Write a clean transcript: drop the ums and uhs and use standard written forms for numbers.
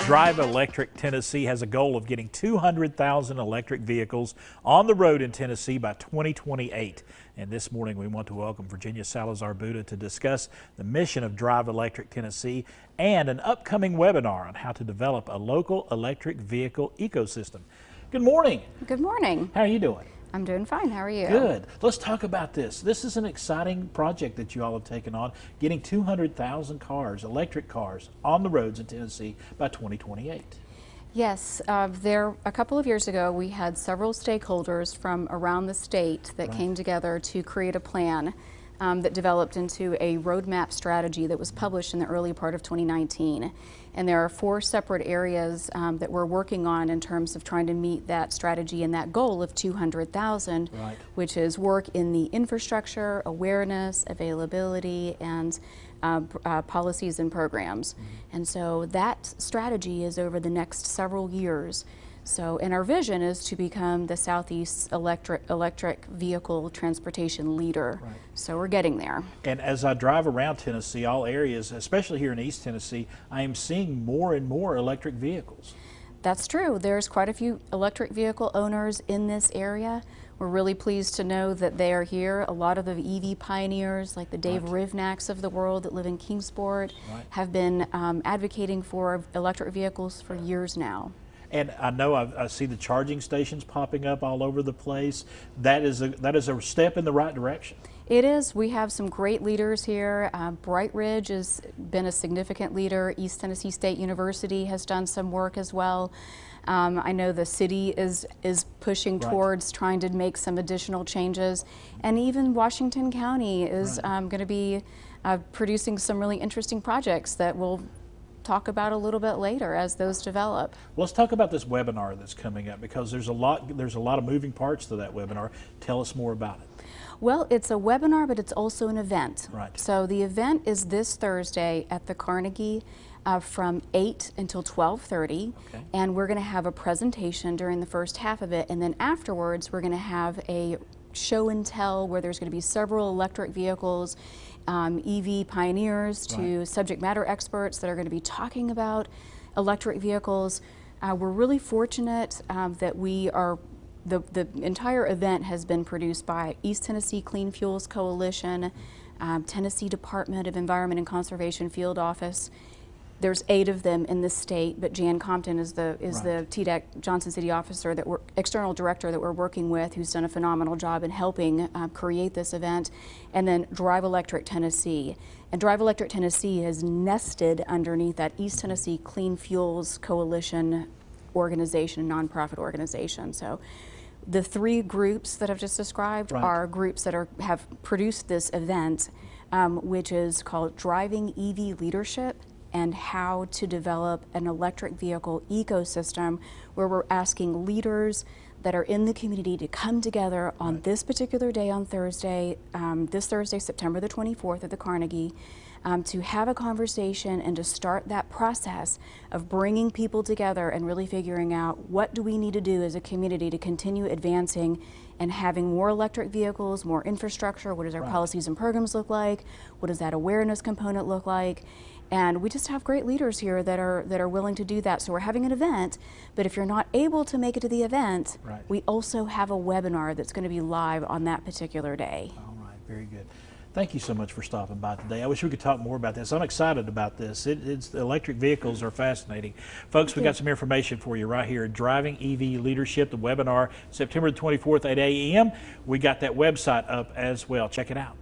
Drivie Electric Tennessee has a goal of getting 200,000 electric vehicles on the road in Tennessee by 2028. And this morning we want to welcome Virginia Salazar-Buda to discuss the mission of Drivie Electric Tennessee and an upcoming webinar on how to develop a local electric vehicle ecosystem. Good morning. Good morning. How are you doing? I'm doing fine. How are you? Good. Let's talk about this. This is an exciting project that you all have taken on, getting 200,000 cars, electric cars, on the roads in Tennessee by 2028. Yes, a couple of years ago we had several stakeholders from around the state that came together to create a plan that developed into a roadmap strategy that was published in the early part of 2019. And there are 4 separate areas that we're working on in terms of trying to meet that strategy and that goal of 200,000, which is work in the infrastructure, awareness, availability, and policies and programs. And so that strategy is over the next several years. So, and our vision is to become the Southeast electric vehicle transportation leader. So we're getting there. And as I drive around Tennessee, all areas, especially here in East Tennessee, I am seeing more and more electric vehicles. That's true. There's quite a few electric vehicle owners in this area. We're really pleased to know that they are here. A lot of the EV pioneers, like the Dave Rivnacks of the world that live in Kingsport, have been advocating for electric vehicles for years now. And I know I see the charging stations popping up all over the place. That is a step in the right direction. It is. We have some great leaders here. Bright Ridge has been a significant leader. East Tennessee State University has done some work as well. I know the city is pushing towards trying to make some additional changes. And even Washington County is going to be producing some really interesting projects that will talk about a little bit later as those develop. Let's talk about this webinar that's coming up, because there's a lot of moving parts to that webinar. Tell us more about it. Well, it's a webinar, but it's also an event. So the event is this Thursday at the Carnegie from 8 until 12:30, and we're going to have a presentation during the first half of it, and then afterwards we're going to have a show and tell where there's going to be several electric vehicles, EV pioneers to subject matter experts that are going to be talking about electric vehicles. We're really fortunate that the entire event has been produced by East Tennessee Clean Fuels Coalition, Tennessee Department of Environment and Conservation Field Office. There's 8 of them in the state, but Jan Compton is the TDEC Johnson City officer external director that we're working with, who's done a phenomenal job in helping create this event. And then Drivie Electric Tennessee. And Drivie Electric Tennessee is nested underneath that East Tennessee Clean Fuels Coalition organization, nonprofit organization. So the 3 groups that I've just described are groups that have produced this event, which is called Driving EV Leadership and How to Develop an Electric Vehicle Ecosystem, where we're asking leaders that are in the community to come together on this particular day on Thursday, this Thursday, September the 24th at the Carnegie, to have a conversation and to start that process of bringing people together and really figuring out what do we need to do as a community to continue advancing and having more electric vehicles, more infrastructure. What does our policies and programs look like? What does that awareness component look like? And we just have great leaders here that are willing to do that. So we're having an event, but if you're not able to make it to the event, we also have a webinar that's going to be live on that particular day. All right, very good. Thank you so much for stopping by today. I wish we could talk more about this. I'm excited about this. Electric vehicles are fascinating. Folks, we got some information for you right here at Driving EV Leadership, the webinar, September the 24th, 8 a.m. We got that website up as well. Check it out.